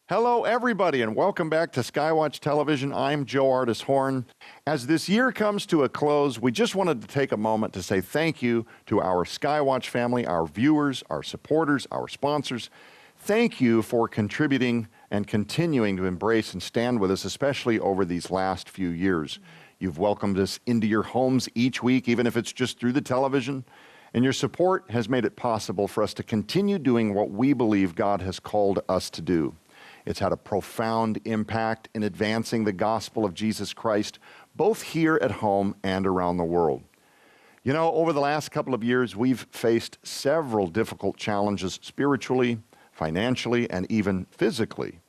Hello, everybody, and welcome back to SkyWatch Television. I'm Joe Artis Horn. As this year comes to a close, we just wanted to take a moment to say thank you to our SkyWatch family, our viewers, our supporters, our sponsors. Thank you for contributing and continuing to embrace and stand with us, especially over these last few years. You've welcomed us into your homes each week, even if it's just through the television. And your support has made it possible for us to continue doing what we believe God has called us to do. It's had a profound impact in advancing the gospel of Jesus Christ, both here at home and around the world. You know, over the last couple of years, we've faced several difficult challenges spiritually, financially, and even physically.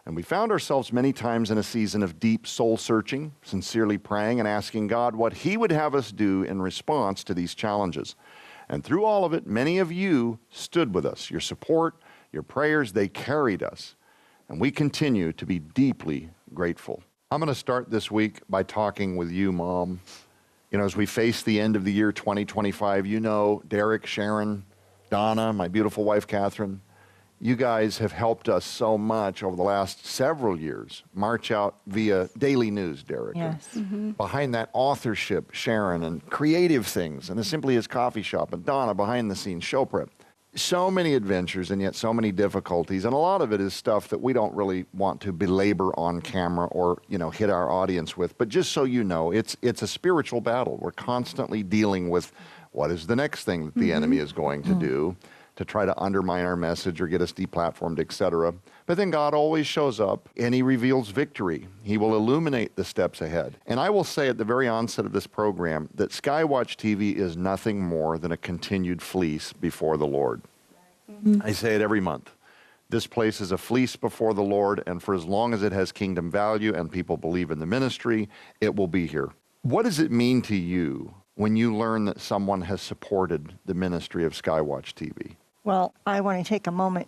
And we found ourselves many times in a season of deep soul searching, sincerely praying and asking God what He would have us do in response to these challenges. And through all of it, many of you stood with us. Your support, your prayers, they carried us. And we continue to be deeply grateful. I'm going to start this week by talking with you, Mom. You know, as we face the end of the year 2025, you know, Derek, Sharon, Donna, my beautiful wife, Catherine, you guys have helped us so much over the last several years. March out via daily news, Derek. Yes. Mm-hmm. Behind that authorship, Sharon, and creative things, and the Simply Is Coffee Shop, and Donna behind the scenes, show prep. So many adventures and yet so many difficulties, and a lot of it is stuff that we don't really want to belabor on camera or, you know, hit our audience with. But just so you know, it's a spiritual battle. We're constantly dealing with what is the next thing that the enemy is going to do to try to undermine our message or get us deplatformed, etc. But then God always shows up and He reveals victory. He will illuminate the steps ahead. And I will say at the very onset of this program that SkyWatch TV is nothing more than a continued fleece before the Lord. Mm-hmm. I say it every month. This place is a fleece before the Lord, and for as long as it has kingdom value and people believe in the ministry, it will be here. What does it mean to you when you learn that someone has supported the ministry of SkyWatch TV? Well, I want to take a moment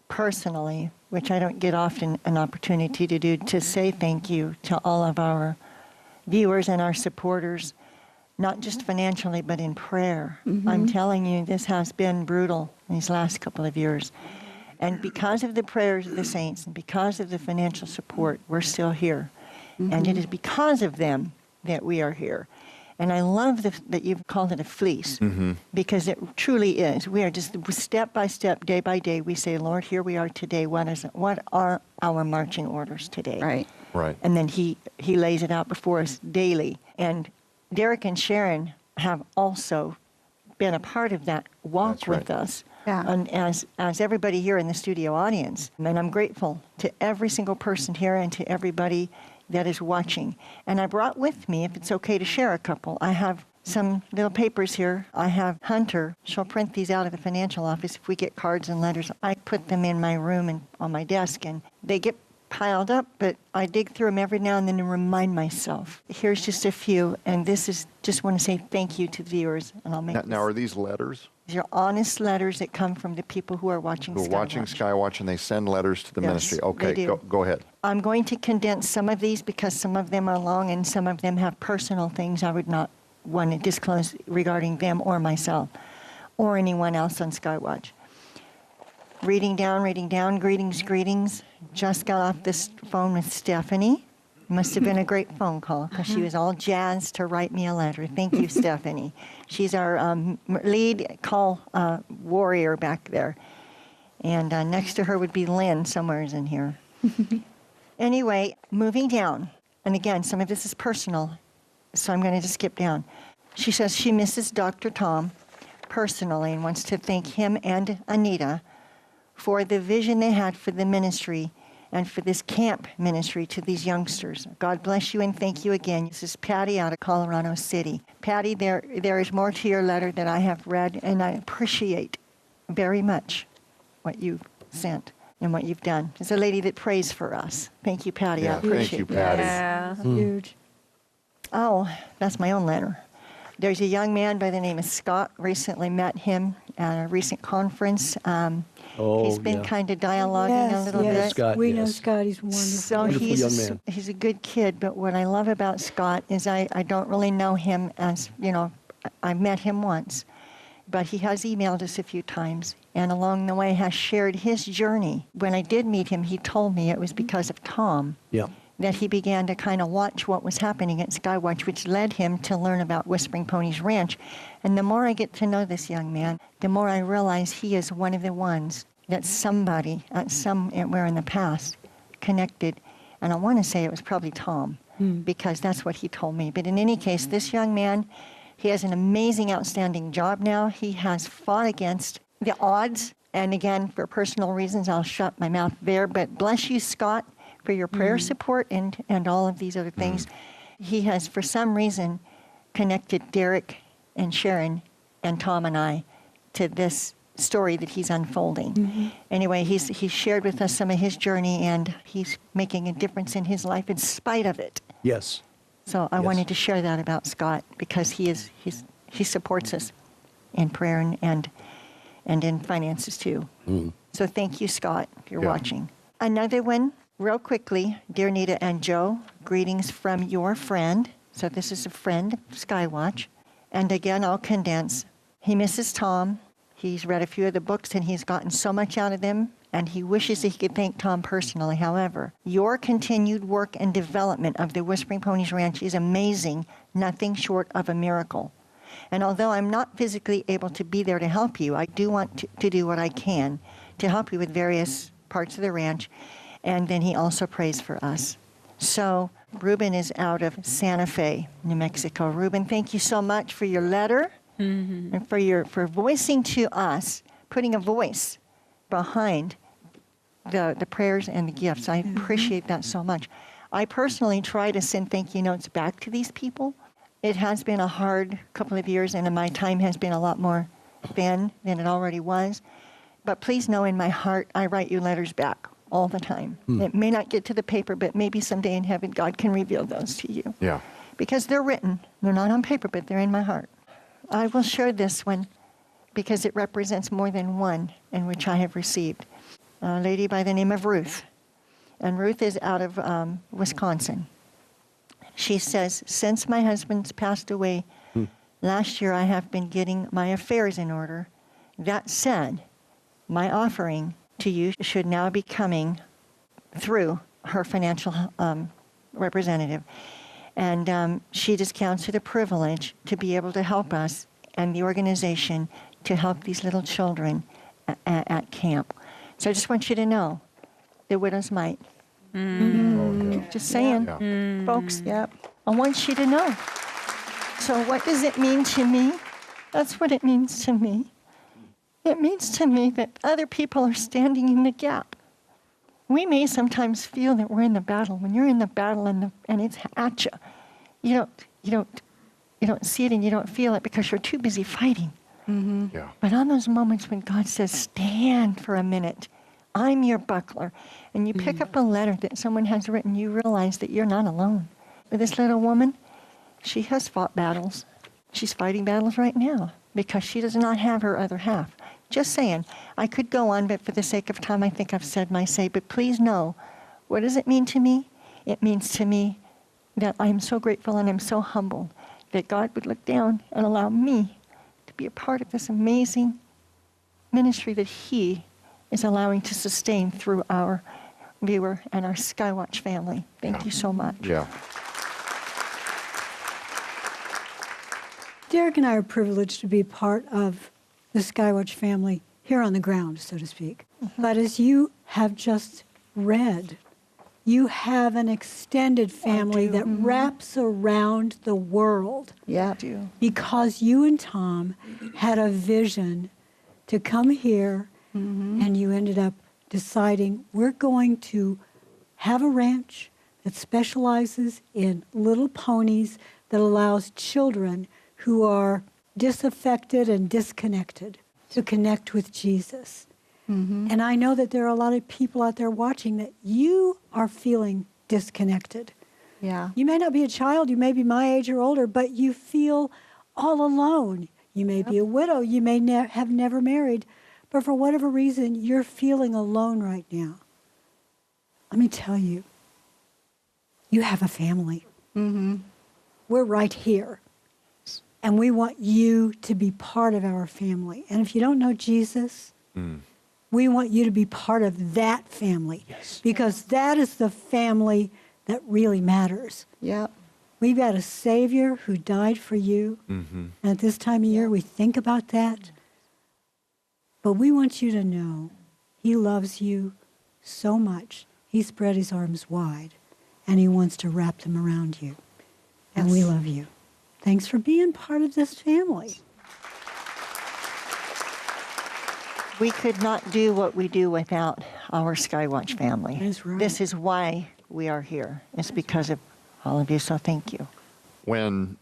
personally, which I don't get often an opportunity to do, to say thank you to all of our viewers and our supporters, not just financially, but in prayer. Mm-hmm. I'm telling you, this has been brutal these last couple of years. And because of the prayers of the saints and because of the financial support, we're still here. Mm-hmm. And it is because of them that we are here. And I love that you've called it a fleece, because it truly is. We are just step by step, day by day, we say, Lord, here we are today. What are our marching orders today? Right. And then he lays it out before us daily. And Derek and Sharon have also been a part of that walk with us. Yeah. And as everybody here in the studio audience. And I'm grateful to every single person here and to everybody that is watching. And I brought with me, if it's okay to share a couple, I have some little papers here. I have Hunter. She'll print these out of the financial office. If we get cards and letters, I put them in my room and on my desk, and they get piled up, but I dig through them every now and then and remind myself. Here's just a few, and this is just want to say thank you to the viewers, and I'll make Now, are these letters? These are honest letters that come from the people who are watching SkyWatch. Who are watching SkyWatch, and they send letters to the ministry. Okay, they do. Go ahead. I'm going to condense some of these because some of them are long and some of them have personal things I would not want to disclose regarding them or myself or anyone else on SkyWatch. Reading down, greetings. Just got off this phone with Stephanie. Must have been a great phone call because she was all jazzed to write me a letter. Thank you, Stephanie. She's our lead call warrior back there. And next to her would be Lynn, somewhere in here. Anyway, moving down. And again, some of this is personal, so I'm going to just skip down. She says she misses Dr. Tom personally and wants to thank him and Anita for the vision they had for the ministry and for this camp ministry to these youngsters. God bless you and thank you again. This is Patty out of Colorado City. Patty, there is more to your letter that I have read, and I appreciate very much what you've sent and what you've done. There's a lady that prays for us. Thank you, Patty. Yeah, I appreciate thank you, Patty. Yeah, huge. Oh, that's my own letter. There's a young man by the name of Scott. Recently met him at a recent conference. He's been kind of dialoguing a little bit. Scott, we know Scott. He's wonderful. So Wonderful young man. He's a good kid, but what I love about Scott is I don't really know him as, you know, I met him once. but he has emailed us a few times and along the way has shared his journey. When I did meet him, he told me it was because of Tom Yeah. that he began to kind of watch what was happening at SkyWatch, which led him to learn about Whispering Ponies Ranch. And the more I get to know this young man, the more I realize he is one of the ones that somebody at somewhere in the past connected. And I want to say it was probably Tom, because that's what he told me. But in any case, this young man, he has an amazing, outstanding job now. He has fought against the odds. And again, for personal reasons, I'll shut my mouth there. But bless you, Scott, for your prayer support and all of these other things. He has, for some reason, connected Derek and Sharon and Tom and I to this story that he's unfolding. Anyway, he's shared with us some of his journey, and he's making a difference in his life in spite of it. Yes. So I wanted to share that about Scott, because he supports us in prayer and in finances too. So thank you, Scott, if you're watching. Another one, real quickly, dear Nita and Joe, greetings from your friend. So this is a friend of SkyWatch. And again, I'll condense. He misses Tom. He's read a few of the books and he's gotten so much out of them, and he wishes he could thank Tom personally. However, your continued work and development of the Whispering Ponies Ranch is amazing, nothing short of a miracle. And although I'm not physically able to be there to help you, I do want to do what I can to help you with various parts of the ranch. And then he also prays for us. So Ruben is out of Santa Fe, New Mexico. Ruben, thank you so much for your letter and for voicing to us, putting a voice behind the prayers and the gifts. I appreciate that so much. I personally try to send thank you notes back to these people. It has been a hard couple of years, and my time has been a lot more thin than it already was. But please know, in my heart, I write you letters back all the time. It may not get to the paper, but maybe someday in heaven God can reveal those to you. Yeah. Because they're written. They're not on paper, but they're in my heart. I will share this one because it represents more than one in which I have received. A lady by the name of Ruth. And Ruth is out of Wisconsin. She says, since my husband's passed away last year, I have been getting my affairs in order. That said, my offering to you should now be coming through her financial representative. And she discounts it a privilege to be able to help us and the organization to help these little children at camp. So I just want you to know, the widow's mite. Just saying, folks. Yep. I want you to know. So what does it mean to me? That's what it means to me. It means to me that other people are standing in the gap. We may sometimes feel that we're in the battle. When you're in the battle and it's at you, you don't see it and you don't feel it because you're too busy fighting. Yeah. But on those moments when God says, stand for a minute, I'm your buckler, and you pick up a letter that someone has written, you realize that you're not alone. But this little woman, she has fought battles. She's fighting battles right now because she does not have her other half. Just saying. I could go on, but for the sake of time, I think I've said my say. But please know, what does it mean to me? It means to me that I'm so grateful and I'm so humbled that God would look down and allow me to be a part of this amazing ministry that He is allowing to sustain through our viewer and our SkyWatch family. Thank you so much. Yeah. Derek and I are privileged to be part of the SkyWatch family here on the ground, so to speak. But as you have just read, you have an extended family that wraps around the world. Yeah, I do. Because you and Tom had a vision to come here, and you ended up deciding we're going to have a ranch that specializes in little ponies that allows children who are disaffected and disconnected to connect with Jesus. And I know that there are a lot of people out there watching that you are feeling disconnected. Yeah. You may not be a child, you may be my age or older, but you feel all alone. You may be a widow, you may have never married, but for whatever reason, you're feeling alone right now. Let me tell you, you have a family. We're right here. And we want you to be part of our family. And if you don't know Jesus, we want you to be part of that family. Yes. Because that is the family that really matters. Yep. We've got a Savior who died for you. And at this time of year, we think about that. But we want you to know he loves you so much. He spread his arms wide, and he wants to wrap them around you. And we Yes. love you. Thanks for being part of this family. We could not do what we do without our SkyWatch family. That's right. This is why we are here. It's because of all of you, so thank you. When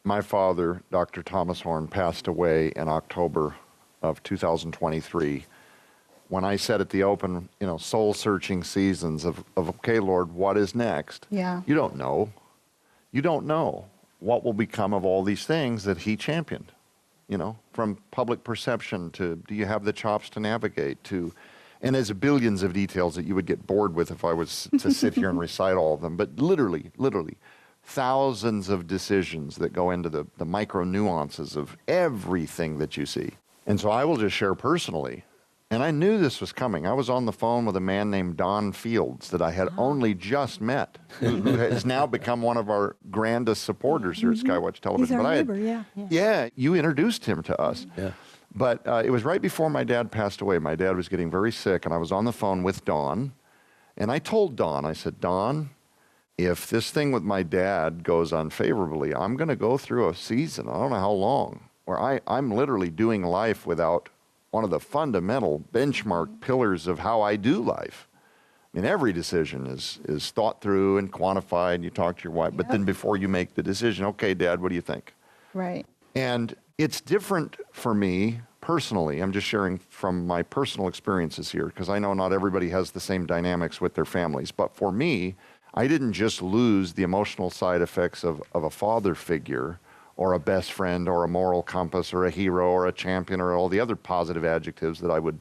my father, Dr. Thomas Horn, passed away in October of 2023, when I said at the open, soul-searching seasons of, okay, Lord, what is next? Yeah. You don't know. You don't know what will become of all these things that he championed, from public perception to do you have the chops to navigate to, and there's billions of details that you would get bored with if I was to sit here and recite all of them, but literally, thousands of decisions that go into the micro nuances of everything that you see. And so I will just share personally, and I knew this was coming. I was on the phone with a man named Don Fields that I had only just met, who has now become one of our grandest supporters here at SkyWatch Television. He's our But neighbor, yeah. yeah, you introduced him to us. Yeah. But it was right before my dad passed away. My dad was getting very sick, and I was on the phone with Don. And I told Don, I said, Don, if this thing with my dad goes unfavorably, I'm going to go through a season, I don't know how long, where I'm literally doing life without one of the fundamental benchmark pillars of how I do life. I mean, every decision is thought through and quantified, and you talk to your wife. But then before you make the decision, okay, Dad, what do you think? Right. And it's different for me personally. I'm just sharing from my personal experiences here because I know not everybody has the same dynamics with their families. But for me, I didn't just lose the emotional side effects of a father figure or a best friend or a moral compass or a hero or a champion or all the other positive adjectives that I would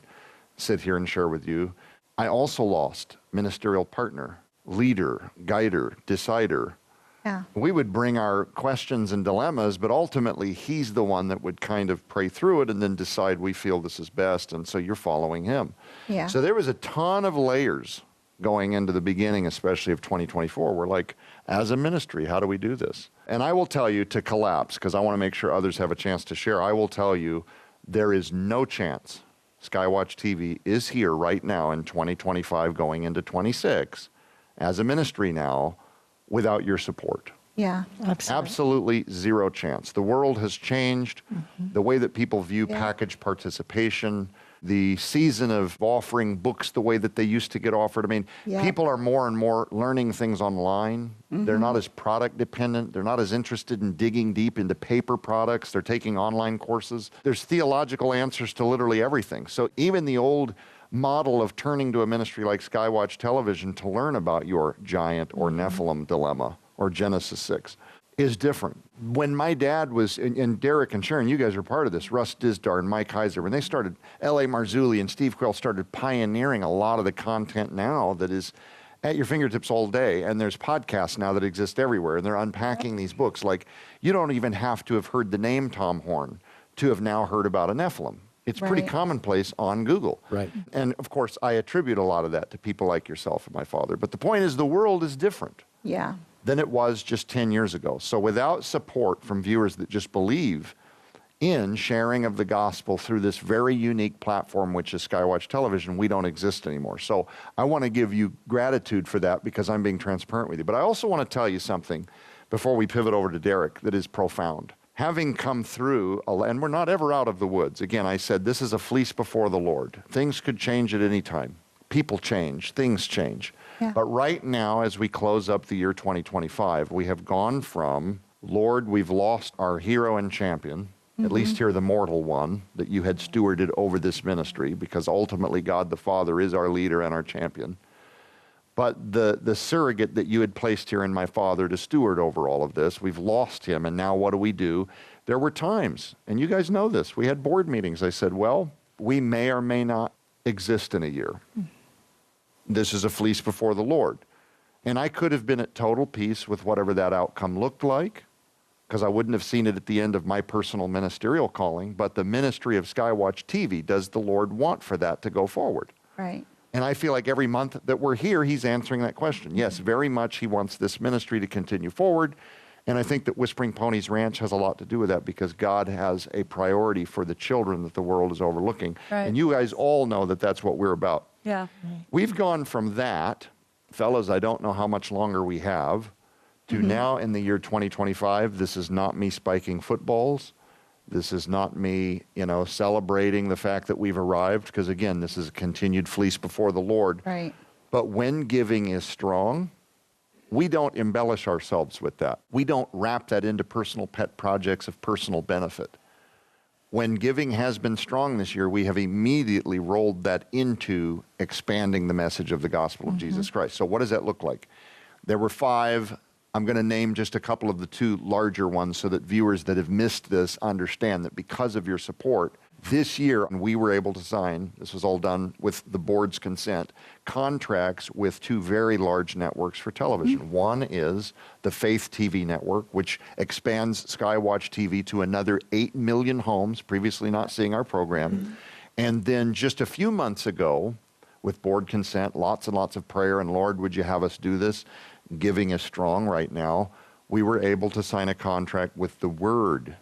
sit here and share with you. I also lost ministerial partner, leader, guider, decider. Yeah. We would bring our questions and dilemmas, but ultimately he's the one that would kind of pray through it and then decide we feel this is best, and so you're following him. Yeah. So there was a ton of layers going into the beginning, especially of 2024. We're like, as a ministry, how do we do this? And I will tell you to collapse, because I want to make sure others have a chance to share. I will tell you there is no chance SkyWatch TV is here right now in 2025 going into 26 as a ministry now without your support. Yeah. Absolutely. Absolutely zero chance. The world has changed. The way that people view Yeah. package participation, the season of offering books the way that they used to get offered. I mean, Yeah. people are more and more learning things online. They're not as product dependent. They're not as interested in digging deep into paper products. They're taking online courses. There's theological answers to literally everything. So even the old model of turning to a ministry like SkyWatch Television to learn about your giant or Nephilim dilemma or Genesis 6 is different. When my dad was, and Derek and Sharon, you guys are part of this, Russ Dizdar and Mike Heiser, when they started, L.A. Marzulli and Steve Quayle started pioneering a lot of the content now that is at your fingertips all day, and there's podcasts now that exist everywhere, and they're unpacking these books. Like, you don't even have to have heard the name Tom Horn to have now heard about a Nephilim. It's pretty Right. commonplace on Google. Right. And of course, I attribute a lot of that to people like yourself and my father. But the point is, the world is different Yeah. than it was just 10 years ago. So without support from viewers that just believe in sharing of the gospel through this very unique platform, which is SkyWatch Television, we don't exist anymore. So I want to give you gratitude for that because I'm being transparent with you. But I also want to tell you something before we pivot over to Derek that is profound. Having come through, and we're not ever out of the woods. Again, I said this is a fleece before the Lord. Things could change at any time. People change, things change. Yeah. But right now, as we close up the year 2025, we have gone from, Lord, we've lost our hero and champion, at least here the mortal one, that you had stewarded over this ministry, because ultimately God the Father is our leader and our champion. But the surrogate that you had placed here in my father to steward over all of this, we've lost him, and now what do? There were times, and you guys know this, we had board meetings. I said, well, we may or may not exist in a year. This is a fleece before the Lord. And I could have been at total peace with whatever that outcome looked like, because I wouldn't have seen it at the end of my personal ministerial calling, but the ministry of SkyWatch TV, does the Lord want for that to go forward? Right. And I feel like every month that we're here, he's answering that question. Yes, very much he wants this ministry to continue forward. And I think that Whispering Ponies Ranch has a lot to do with that, because God has a priority for the children that the world is overlooking. Right. And you guys all know that that's what we're about. Yeah. We've gone from that, fellas, I don't know how much longer we have, to now in the year 2025, this is not me spiking footballs. This is not me, celebrating the fact that we've arrived, because again, this is a continued fleece before the Lord. Right. But when giving is strong, we don't embellish ourselves with that. We don't wrap that into personal pet projects of personal benefit. When giving has been strong this year, we have immediately rolled that into expanding the message of the gospel of Jesus Christ. So what does that look like? There were 5. I'm going to name just a couple of the 2 larger ones so that viewers that have missed this understand that because of your support, this year we were able to sign, this was all done with the board's consent, contracts with 2 very large networks for television. One is the Faith TV network, which expands SkyWatch TV to another 8 million homes previously not seeing our program. And then just a few months ago, with board consent, lots and lots of prayer, and Lord, would you have us do this? Giving is strong right now. We were able to sign a contract with the Word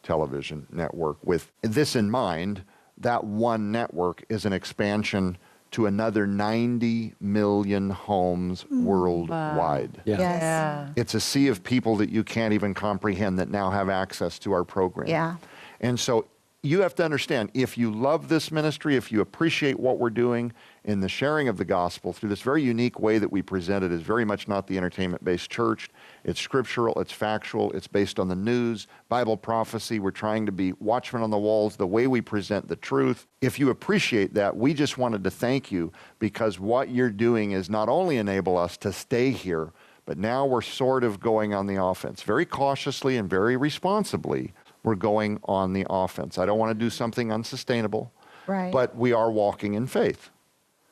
television network. With this in mind, that one network is an expansion to another 90 million homes worldwide. Yeah. Yes. Yeah. It's a sea of people that you can't even comprehend that now have access to our program. Yeah. And so you have to understand, if you love this ministry, if you appreciate what we're doing in the sharing of the gospel through this very unique way that we present it, is very much not the entertainment-based church. It's scriptural, it's factual, it's based on the news, Bible prophecy. We're trying to be watchmen on the walls, the way we present the truth. If you appreciate that, we just wanted to thank you, because what you're doing is not only enable us to stay here, but now we're sort of going on the offense. Very cautiously and very responsibly, we're going on the offense. I don't want to do something unsustainable, Right. but we are walking in faith.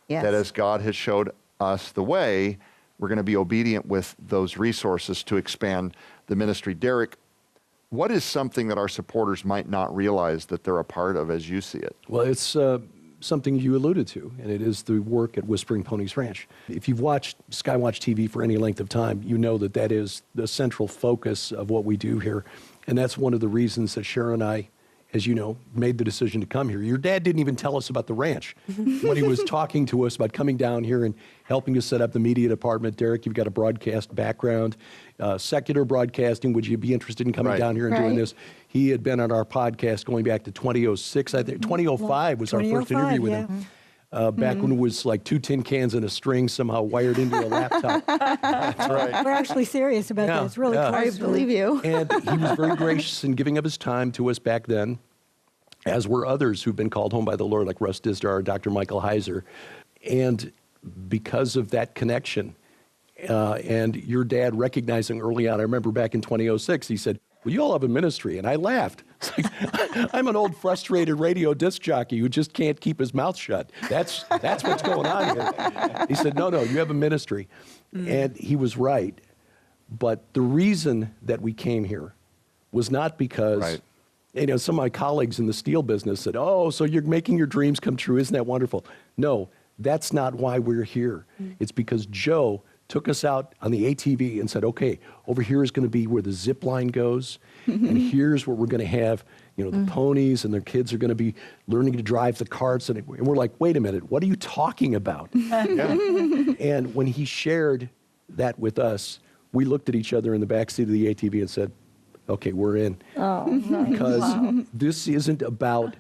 Yes. That as God has showed us the way, we're going to be obedient with those resources to expand the ministry. Derek, what is something that our supporters might not realize that they're a part of as you see it? Well, it's something you alluded to, and it is the work at Whispering Ponies Ranch. If you've watched SkyWatch TV for any length of time, you know that that is the central focus of what we do here. And that's one of the reasons that Sharon and I, as you know, made the decision to come here. Your dad didn't even tell us about the ranch when he was talking to us about coming down here and helping to set up the media department. Derek, you've got a broadcast background, secular broadcasting. Would you be interested in coming Right. down here and doing Right. this? He had been on our podcast going back to 2006, I think. 2005 was our first interview with him. Back when it was like 2 tin cans and a string somehow wired into a laptop. That's right. We're actually serious about Yeah, that. It's really yeah. close. I believe you. And he was very gracious in giving of his time to us back then, as were others who've been called home by the Lord, like Russ Dizdar, Dr. Michael Heiser. And because of that connection, and your dad recognizing early on, I remember back in 2006, he said, well, you all have a ministry. And I laughed. It's like, I'm an old frustrated radio disc jockey who just can't keep his mouth shut. That's what's going on here. He said, no, you have a ministry. And he was right. But the reason that we came here was not because, Right. some of my colleagues in the steel business said, oh, so you're making your dreams come true. Isn't that wonderful? No, that's not why we're here. It's because Joe took us out on the ATV and said, okay, over here is going to be where the zip line goes. And here's where we're going to have, the ponies, and their kids are going to be learning to drive the carts. And we're like, wait a minute, what are you talking about? And when he shared that with us, we looked at each other in the backseat of the ATV and said, okay, we're in. Oh, nice. Because this isn't about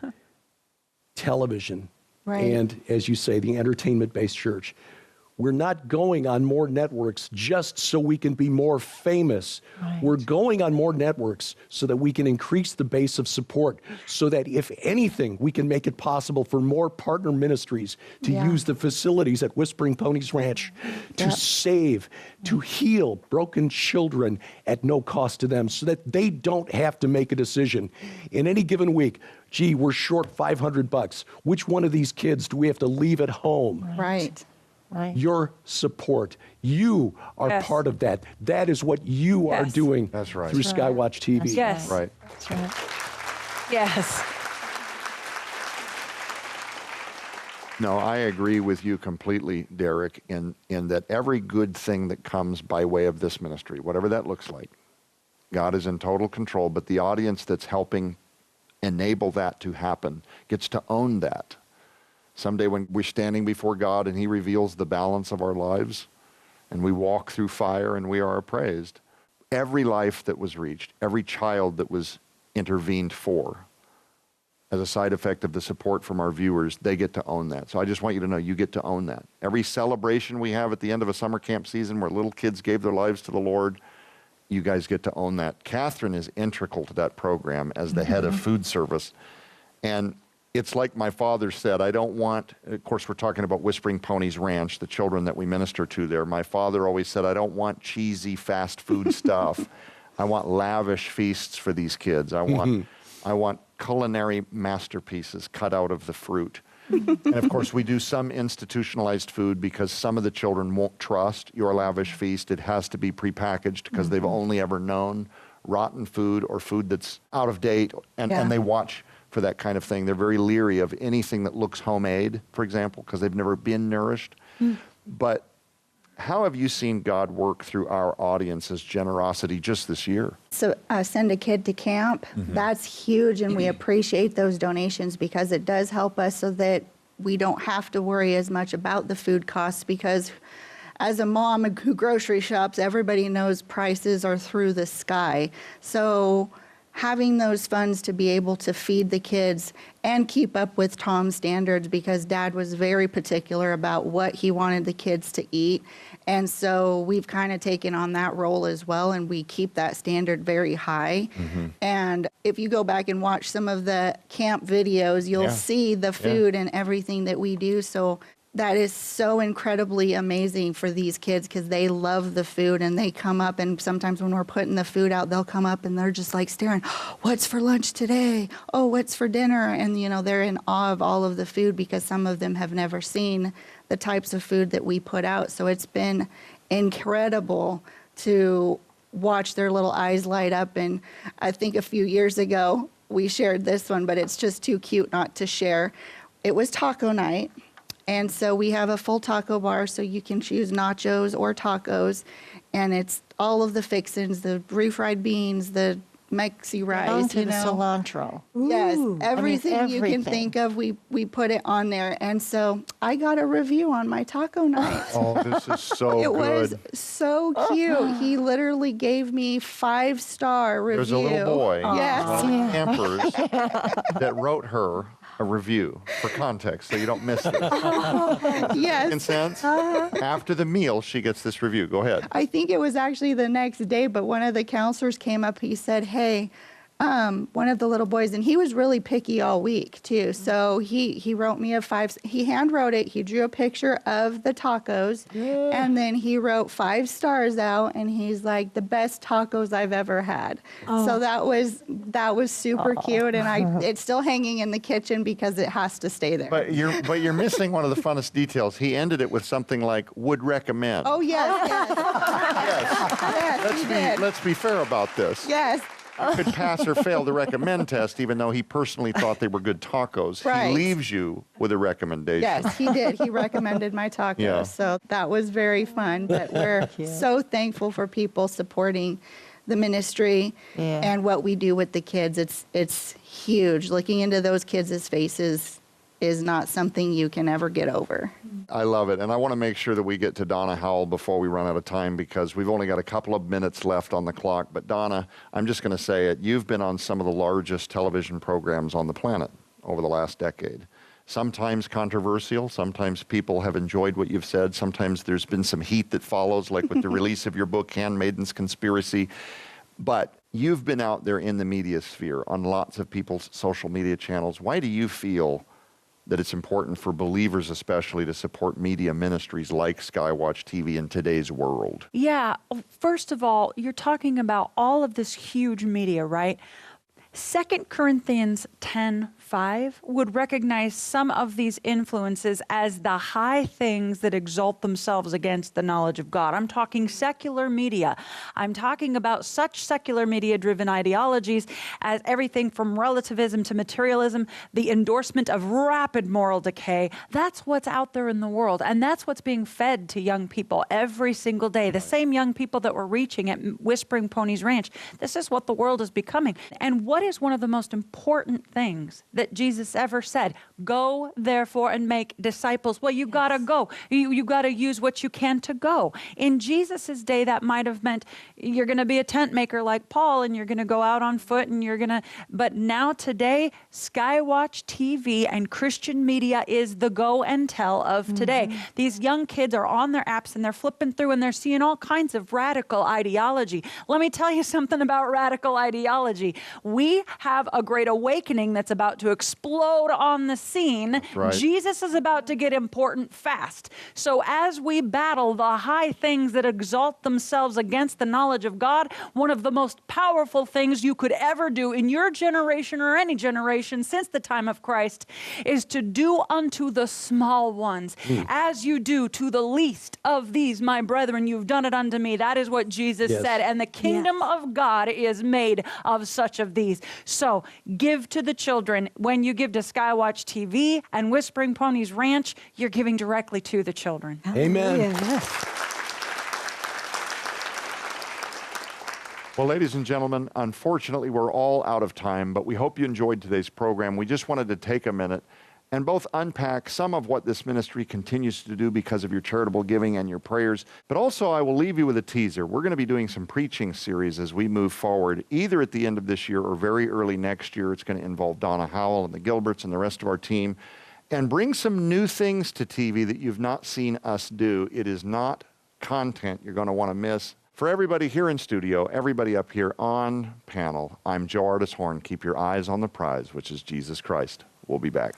television. Right. And as you say, the entertainment-based church. We're not going on more networks just so we can be more famous. Right. We're going on more networks so that we can increase the base of support, so that if anything, we can make it possible for more partner ministries to Yeah. use the facilities at Whispering Ponies Ranch to Yep. save, to heal broken children at no cost to them, so that they don't have to make a decision in any given week. Gee, we're short $500. Which one of these kids do we have to leave at home? Right. Right. your support. You are Yes. part of that. That is what you are Yes. doing That's right. through That's right. SkyWatch TV. That's Yes. Right. That's right. Yes. No, I agree with you completely, Derek, in that every good thing that comes by way of this ministry, whatever that looks like, God is in total control, but the audience that's helping enable that to happen gets to own that. Someday when we're standing before God and he reveals the balance of our lives and we walk through fire and we are appraised, every life that was reached, every child that was intervened for, as a side effect of the support from our viewers, they get to own that. So I just want you to know you get to own that. Every celebration we have at the end of a summer camp season where little kids gave their lives to the Lord, you guys get to own that. Catherine is integral to that program as the head of food service. And it's like my father said, I don't want, of course, we're talking about Whispering Ponies Ranch, the children that we minister to there. My father always said, I don't want cheesy fast food stuff. I want lavish feasts for these kids. I want culinary masterpieces cut out of the fruit. And of course, we do some institutionalized food because some of the children won't trust your lavish feast. It has to be prepackaged because they've only ever known rotten food or food that's out of date, and they watch for that kind of thing. They're very leery of anything that looks homemade, for example, because they've never been nourished. But how have you seen God work through our audience's generosity just this year? So send a kid to camp, that's huge, and we appreciate those donations because it does help us so that we don't have to worry as much about the food costs, because as a mom who grocery shops, everybody knows prices are through the sky. So having those funds to be able to feed the kids and keep up with Tom's standards, because Dad was very particular about what he wanted the kids to eat. And so we've kind of taken on that role as well, and we keep that standard very high. And if you go back and watch some of the camp videos, you'll see the food and everything that we do. So that is so incredibly amazing for these kids because they love the food, and they come up, and sometimes when we're putting the food out, they'll come up and they're just like staring, what's for lunch today? Oh, what's for dinner? And, you know, they're in awe of all of the food because some of them have never seen the types of food that we put out. So it's been incredible to watch their little eyes light up. And I think a few years ago, we shared this one, but it's just too cute not to share. It was taco night. And so we have a full taco bar, so you can choose nachos or tacos. And it's all of the fixins, the refried beans, the Mexi rice, Down to you the know. cilantro. Yes, Ooh. everything you can everything. think of, we put it on there. And so I got a review on my taco night. Oh, this is so It good. was so cute. He literally gave me 5-star review. There's a little boy, Yes. one of the campers, that wrote her a review for context, so you don't miss this. Yes. Making sense? After the meal, she gets this review. Go ahead. I think it was actually the next day, but one of the counselors came up. He said, hey, one of the little boys, and he was really picky all week too. So he wrote me he hand wrote it. He drew a picture of the tacos, and then he wrote 5 stars out, and he's like, the best tacos I've ever had. So that was super cute, and it's still hanging in the kitchen because it has to stay there. But you're missing one of the funnest details. He ended it with something like, would recommend. Oh yes, yes, Yes. yes, he did. Let's be fair about this. Yes. Could pass or fail the recommend test, even though he personally thought they were good tacos. Right. He leaves you with a recommendation. Yes, he did. He recommended my tacos. Yeah. So that was very fun. But we're so thankful for people supporting the ministry and what we do with the kids. It's huge. Looking into those kids' faces is not something you can ever get over. I love it. And I want to make sure that we get to Donna Howell before we run out of time because we've only got a couple of minutes left on the clock. But Donna, I'm just going to say it. You've been on some of the largest television programs on the planet over the last decade. Sometimes controversial. Sometimes people have enjoyed what you've said. Sometimes there's been some heat that follows, like with the release of your book, Handmaiden's Conspiracy. But you've been out there in the media sphere on lots of people's social media channels. Why do you feel that it's important for believers especially to support media ministries like SkyWatch TV in today's world? Yeah. First of all, you're talking about all of this huge media, right? 2 Corinthians 10:4 5 would recognize some of these influences as the high things that exalt themselves against the knowledge of God. I'm talking secular media. I'm talking about such secular media-driven ideologies as everything from relativism to materialism, the endorsement of rapid moral decay. That's what's out there in the world, and that's what's being fed to young people every single day. The same young people that we're reaching at Whispering Ponies Ranch. This is what the world is becoming. And what is one of the most important things that Jesus ever said? Go, therefore, and make disciples. Well, you got to go. You got to use what you can to go. In Jesus's day, that might have meant you're going to be a tent maker like Paul, and you're going to go out on foot, and you're going to... But now today, SkyWatch TV and Christian media is the go and tell of today. These young kids are on their apps, and they're flipping through, and they're seeing all kinds of radical ideology. Let me tell you something about radical ideology. We have a great awakening that's about to explode on the scene. Right. Jesus is about to get important fast. So as we battle the high things that exalt themselves against the knowledge of God, one of the most powerful things you could ever do in your generation or any generation since the time of Christ is to do unto the small ones as you do to the least of these, my brethren, you've done it unto me. That is what Jesus said. And the kingdom of God is made of such of these. So give to the children. When you give to SkyWatch TV and Whispering Ponies Ranch, you're giving directly to the children. Amen. Yes. Well, ladies and gentlemen, unfortunately, we're all out of time, but we hope you enjoyed today's program. We just wanted to take a minute and both unpack some of what this ministry continues to do because of your charitable giving and your prayers. But also, I will leave you with a teaser. We're going to be doing some preaching series as we move forward, either at the end of this year or very early next year. It's going to involve Donna Howell and the Gilberts and the rest of our team, and bring some new things to TV that you've not seen us do. It is not content you're going to want to miss. For everybody here in studio, everybody up here on panel, I'm Joe Artis Horn. Keep your eyes on the prize, which is Jesus Christ. We'll be back.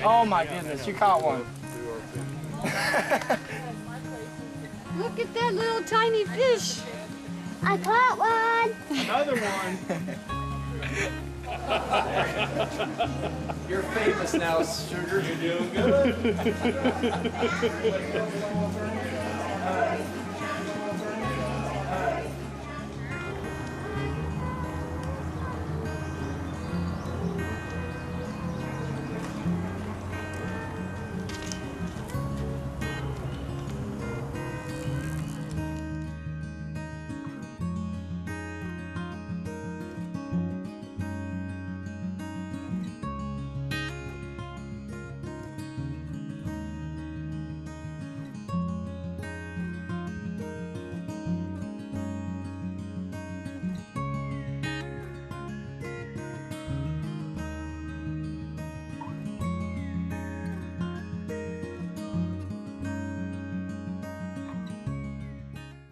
Oh my goodness, you caught one. Look at that little tiny fish. I caught one. Another one. You're famous now, Sugar. You're doing good.